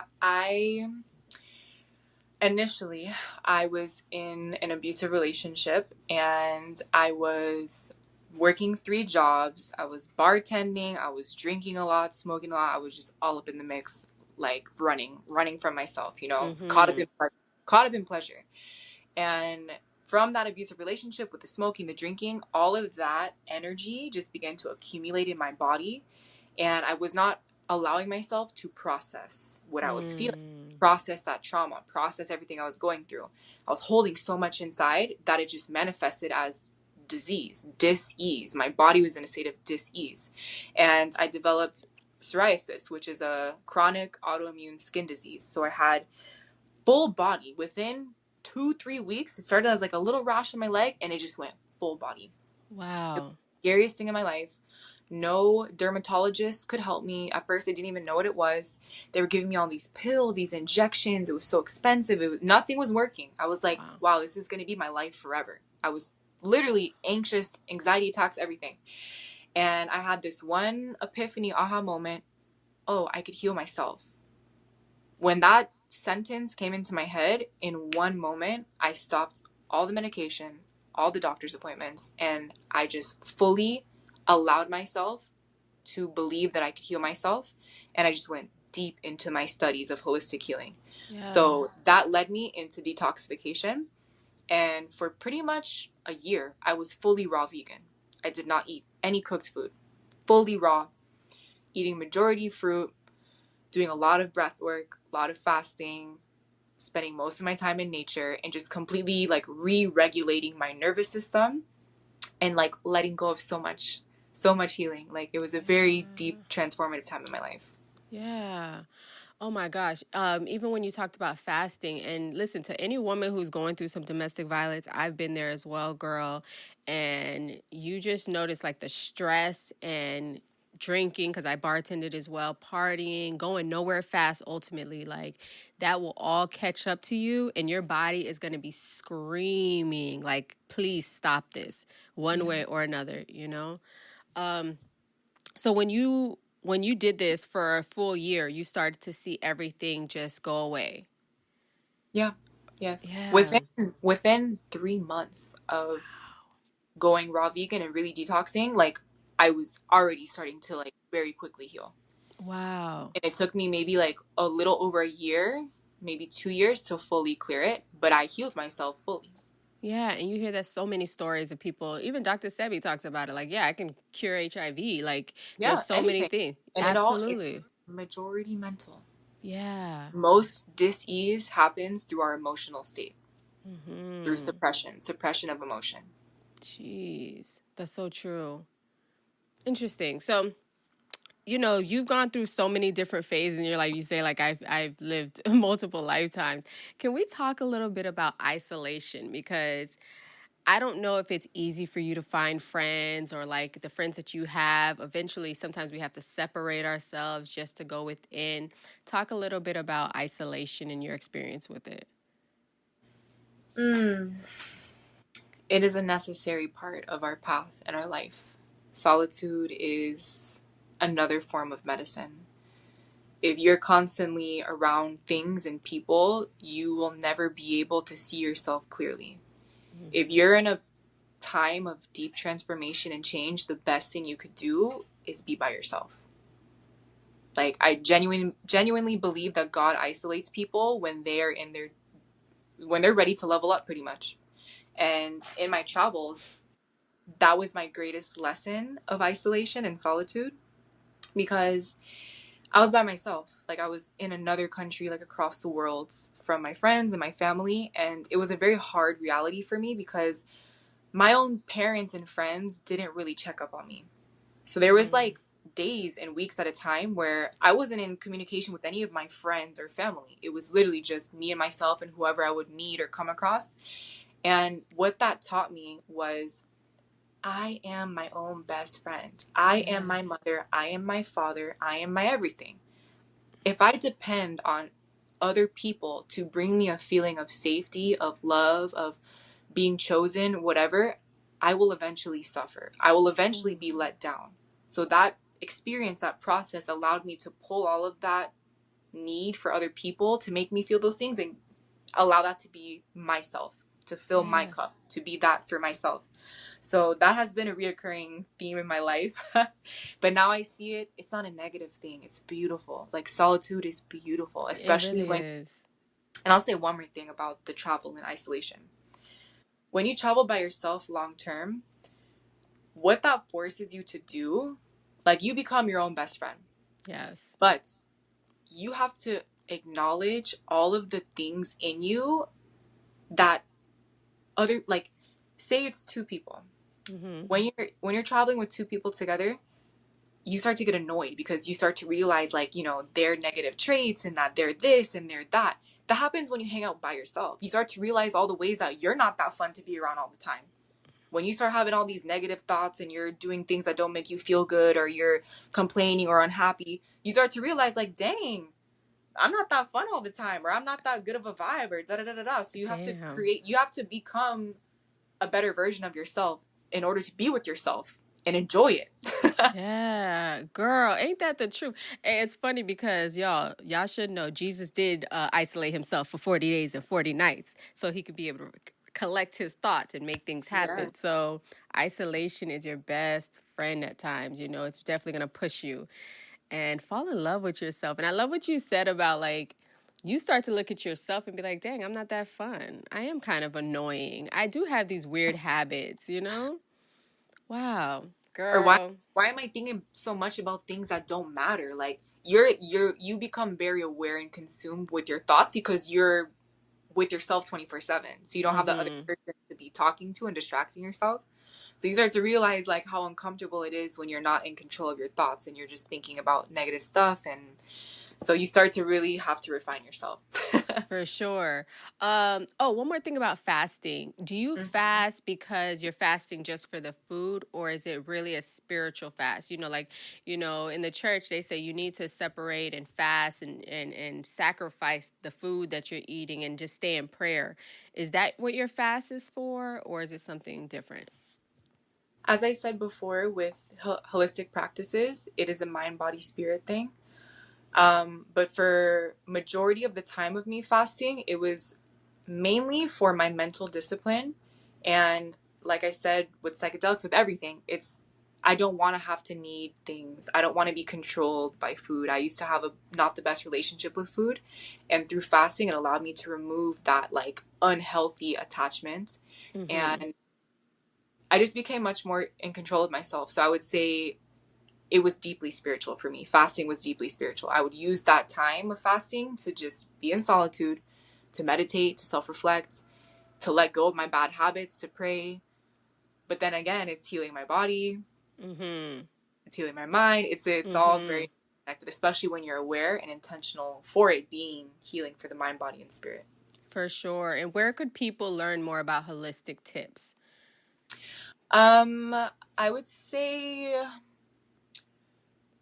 initially I was in an abusive relationship and I was working 3 jobs. I was bartending, I was drinking a lot, smoking a lot. I was just all up in the mix, like running from myself, you know, caught up in pleasure. And from that abusive relationship with the smoking, the drinking, all of that energy just began to accumulate in my body. And I was not allowing myself to process what I was feeling, process that trauma, process everything I was going through. I was holding so much inside that it just manifested as disease, dis-ease. My body was in a state of dis-ease. And I developed psoriasis, which is a chronic autoimmune skin disease. So I had full body within 2-3 weeks. It started as like a little rash on my leg and it just went full body. Wow. It was the scariest thing in my life. No dermatologist could help me. At first, I didn't even know what it was. They were giving me all these pills, these injections. It was so expensive. Nothing was working. I was like, wow, this is going to be my life forever. I was literally anxious, anxiety attacks, everything. And I had this one epiphany, aha moment. Oh, I could heal myself. When that sentence came into my head, in one moment, I stopped all the medication, all the doctor's appointments, and I just fully allowed myself to believe that I could heal myself. And I just went deep into my studies of holistic healing. Yeah. So that led me into detoxification. And for pretty much a year, I was fully raw vegan. I did not eat any cooked food, fully raw, eating majority fruit, doing a lot of breath work, a lot of fasting, spending most of my time in nature, and just completely like re-regulating my nervous system and like letting go of so much healing. Like it was a very deep transformative time in my life. Yeah. Oh my gosh. Even when you talked about fasting, and listen, to any woman who's going through some domestic violence, I've been there as well, girl. And you just notice like the stress and drinking, because I bartended as well, partying, going nowhere fast, ultimately, like that will all catch up to you, and your body is going to be screaming, like, please stop this one Yeah. way or another, you know? So when you did this for a full year, you started to see everything just go away. Yeah. Yes. Yeah. Within 3 months of going raw vegan and really detoxing, like I was already starting to like very quickly heal. Wow. And it took me maybe like a little over a year, maybe 2 years to fully clear it, but I healed myself fully. Yeah, and you hear that so many stories of people. Even Dr. Sebi talks about it. Like, yeah, I can cure HIV. Like, there's Yeah, so many anything. things. And it's Absolutely. majority mental. Yeah. Most dis-ease happens through our emotional state, through Hmm. suppression of emotion. Jeez, that's so true. Interesting. So, you've gone through so many different phases in your life. You say, like, I've lived multiple lifetimes. Can we talk a little bit about isolation? Because I don't know if it's easy for you to find friends, or like the friends that you have. Eventually, sometimes we have to separate ourselves just to go within. Talk a little bit about isolation and your experience with it. Mm. It is a necessary part of our path and our life. Solitude is another form of medicine. If you're constantly around things and people, you will never be able to see yourself clearly. If you're in a time of deep transformation and change, the best thing you could do is be by yourself. Like I genuinely believe that God isolates people when they are when they're ready to level up pretty much. And in my travels, that was my greatest lesson of isolation and solitude, because I was by myself. Like I was in another country, like across the world from my friends and my family. And it was a very hard reality for me because my own parents and friends didn't really check up on me. So there was like days and weeks at a time where I wasn't in communication with any of my friends or family. It was literally just me and myself and whoever I would meet or come across. And what that taught me was I am my own best friend. I am my Yes. mother. I am my father. I am my everything. If I depend on other people to bring me a feeling of safety, of love, of being chosen, whatever, I will eventually suffer. I will eventually be let down. So that experience, that process allowed me to pull all of that need for other people to make me feel those things and allow that to be myself, to fill my Yeah. cup, to be that for myself. So that has been a reoccurring theme in my life. But now I see it, it's not a negative thing. It's beautiful. Like solitude is beautiful, It especially really when, is. and I'll say one more thing about the travel and isolation. When you travel by yourself long term, what that forces you to do, like you become your own best friend. Yes. But you have to acknowledge all of the things in you that other, like say it's two people. When you're traveling with two people together, you start to get annoyed because you start to realize like, their negative traits and that they're this and they're that. That happens when you hang out by yourself. You start to realize all the ways that you're not that fun to be around all the time. When you start having all these negative thoughts and you're doing things that don't make you feel good, or you're complaining or unhappy, you start to realize like, dang, I'm not that fun all the time, or I'm not that good of a vibe, or da da da da da. So Damn. you have to become a better version of yourself in order to be with yourself and enjoy it. Yeah, girl, ain't that the truth? And it's funny because y'all should know Jesus did isolate himself for 40 days and 40 nights so he could be able to collect his thoughts and make things Yeah. happen. So isolation is your best friend at times. It's definitely going to push you and fall in love with yourself. And I love what you said about like you start to look at yourself and be like, dang, I'm not that fun. I am kind of annoying. I do have these weird habits, you know? Wow, Or girl. why am I thinking so much about things that don't matter? Like you become very aware and consumed with your thoughts because you're with yourself 24/7. So you don't have the other Mm-hmm. person to be talking to and distracting yourself. So you start to realize like how uncomfortable it is when you're not in control of your thoughts and you're just thinking about negative stuff, and so you start to really have to refine yourself. For sure. Oh, one more thing about fasting. Do you fast because you're fasting just for the food, or is it really a spiritual fast? Like, in the church, they say you need to separate and fast and sacrifice the food that you're eating and just stay in prayer. Is that what your fast is for, or is it something different? As I said before, with holistic practices, it is a mind, body, spirit thing. But for majority of the time of me fasting, it was mainly for my mental discipline. And like I said, with psychedelics, with everything, I don't want to have to need things. I don't want to be controlled by food. I used to have a not the best relationship with food, and through fasting, it allowed me to remove that like unhealthy attachment, Mm-hmm. and I just became much more in control of myself. So I would say it was deeply spiritual for me. Fasting was deeply spiritual. I would use that time of fasting to just be in solitude, to meditate, to self reflect, to let go of my bad habits, to pray. But then again, it's healing my body, Mm-hmm. it's healing my mind. It's all Mm-hmm. very connected, especially when you're aware and intentional for it being healing for the mind, body, and spirit. For sure. And where could people learn more about holistic tips? Um, I would say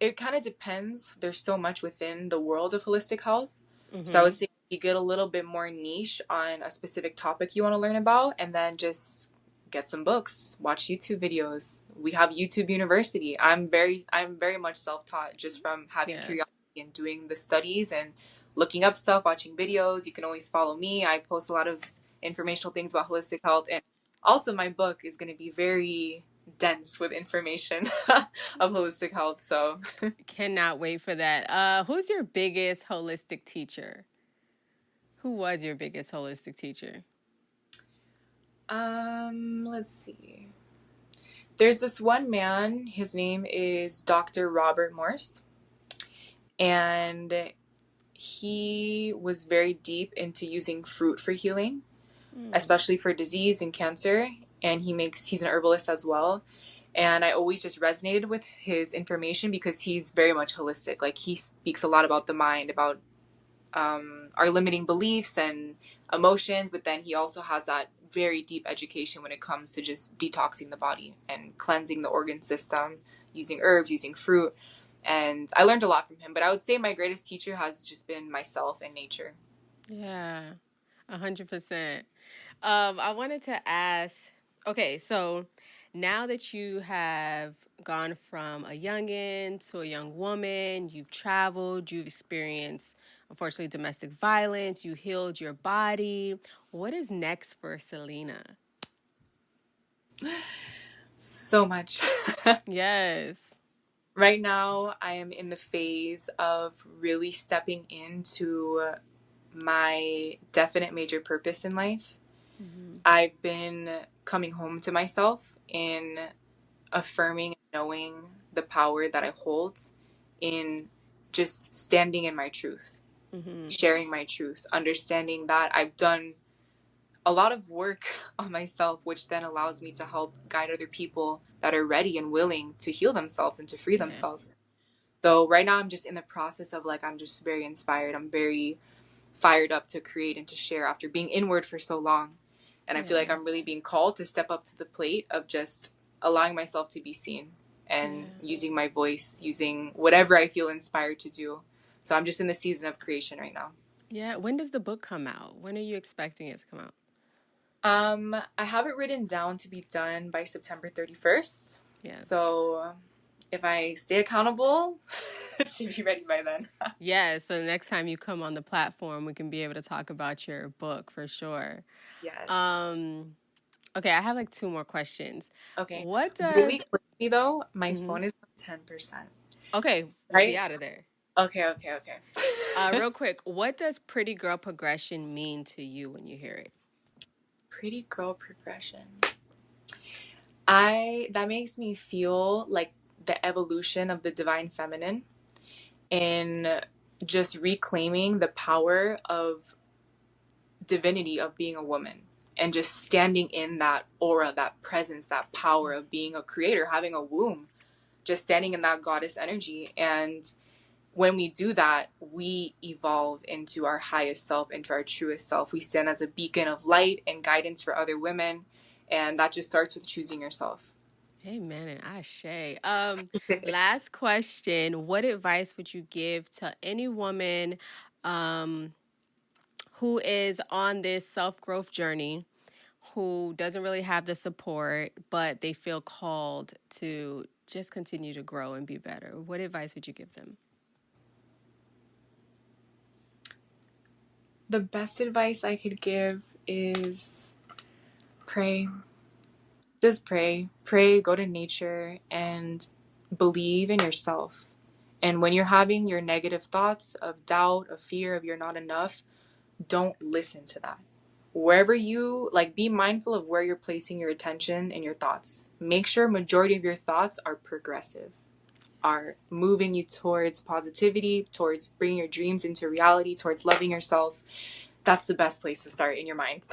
it kind of depends. There's so much within the world of holistic health. So I would Mm-hmm. say you get a little bit more niche on a specific topic you want to learn about, and then just get some books, watch YouTube videos. We have YouTube University. I'm very much self-taught just from having Yes. curiosity and doing the studies and looking up stuff, watching videos. You can always follow me. I post a lot of informational things about holistic health, and also my book is going to be very dense with information of holistic health. So Cannot wait for that. Who's your biggest holistic teacher? Who was your biggest holistic teacher? let's see. There's this one man, his name is Dr. Robert Morse, and he was very deep into using fruit for healing, Mm. especially for disease and cancer. And he's an herbalist as well. And I always just resonated with his information because he's very much holistic. Like he speaks a lot about the mind, about our limiting beliefs and emotions, but then he also has that very deep education when it comes to just detoxing the body and cleansing the organ system, using herbs, using fruit. And I learned a lot from him, but I would say my greatest teacher has just been myself and nature. Yeah, 100%. I wanted to ask, okay, so now that you have gone from a youngin to a young woman, you've traveled, you've experienced, unfortunately, domestic violence, you healed your body. What is next for Selena? So much. Yes. Right now, I am in the phase of really stepping into my definite major purpose in life. Mm-hmm. I've been coming home to myself in affirming and knowing the power that I hold in just standing in my truth, Mm-hmm. sharing my truth, understanding that I've done a lot of work on myself, which then allows me to help guide other people that are ready and willing to heal themselves and to free Yeah. themselves. So right now I'm just in the process of like, I'm just very inspired. I'm very fired up to create and to share after being inward for so long. And I feel like Yeah. I'm really being called to step up to the plate of just allowing myself to be seen and Yeah. using my voice, using whatever I feel inspired to do. So I'm just in the season of creation right now. Yeah. When does the book come out? When are you expecting it to come out? I have it written down to be done by September 31st. Yes. So if I stay accountable, it should be ready by then. Yeah. So the next time you come on the platform, we can be able to talk about your book for sure. Yes. Um, okay, I have like two more questions. Okay. What Really does quickly though, my mhm. phone is on 10%. Okay, we'll be Right? out of there. Okay. Real quick, what does pretty girl progression mean to you when you hear it? Pretty girl progression. That makes me feel like the evolution of the divine feminine in just reclaiming the power of divinity of being a woman and just standing in that aura, that presence, that power of being a creator, having a womb, just standing in that goddess energy. And when we do that, we evolve into our highest self, into our truest self. We stand as a beacon of light and guidance for other women. And that just starts with choosing yourself. Amen and ashe. Last question. What advice would you give to any woman who is on this self-growth journey, who doesn't really have the support, but they feel called to just continue to grow and be better? What advice would you give them? The best advice I could give is pray. Just pray. Pray, go to nature, and believe in yourself. And when you're having your negative thoughts of doubt, of fear, of you're not enough, don't listen to that. Wherever you, like, be mindful of where you're placing your attention and your thoughts. Make sure majority of your thoughts are progressive, are moving you towards positivity, towards bringing your dreams into reality, towards loving yourself. That's the best place to start in your mind.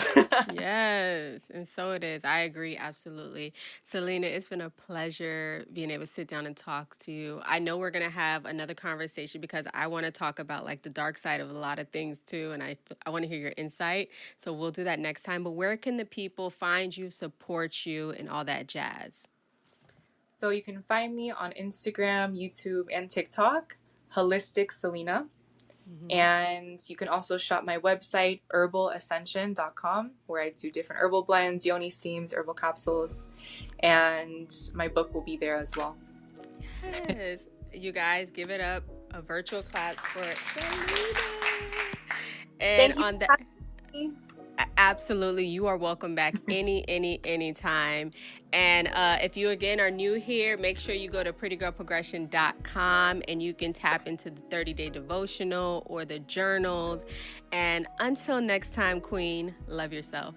Yes, and so it is. I agree absolutely. Selena, it's been a pleasure being able to sit down and talk to you. I know we're going to have another conversation because I want to talk about like the dark side of a lot of things too, and I want to hear your insight. So we'll do that next time. But where can the people find you, support you, and all that jazz? So you can find me on Instagram, YouTube, and TikTok, Holistic Selena. And you can also shop my website, herbalascension.com, where I do different herbal blends, yoni steams, herbal capsules, and my book will be there as well. Yes. You guys give it up a virtual clap for Selena. And Thank you. on that, absolutely, you are welcome back anytime. And if you again are new here, make sure you go to prettygirlprogression.com and you can tap into the 30-day devotional or the journals. And until next time, Queen, love yourself.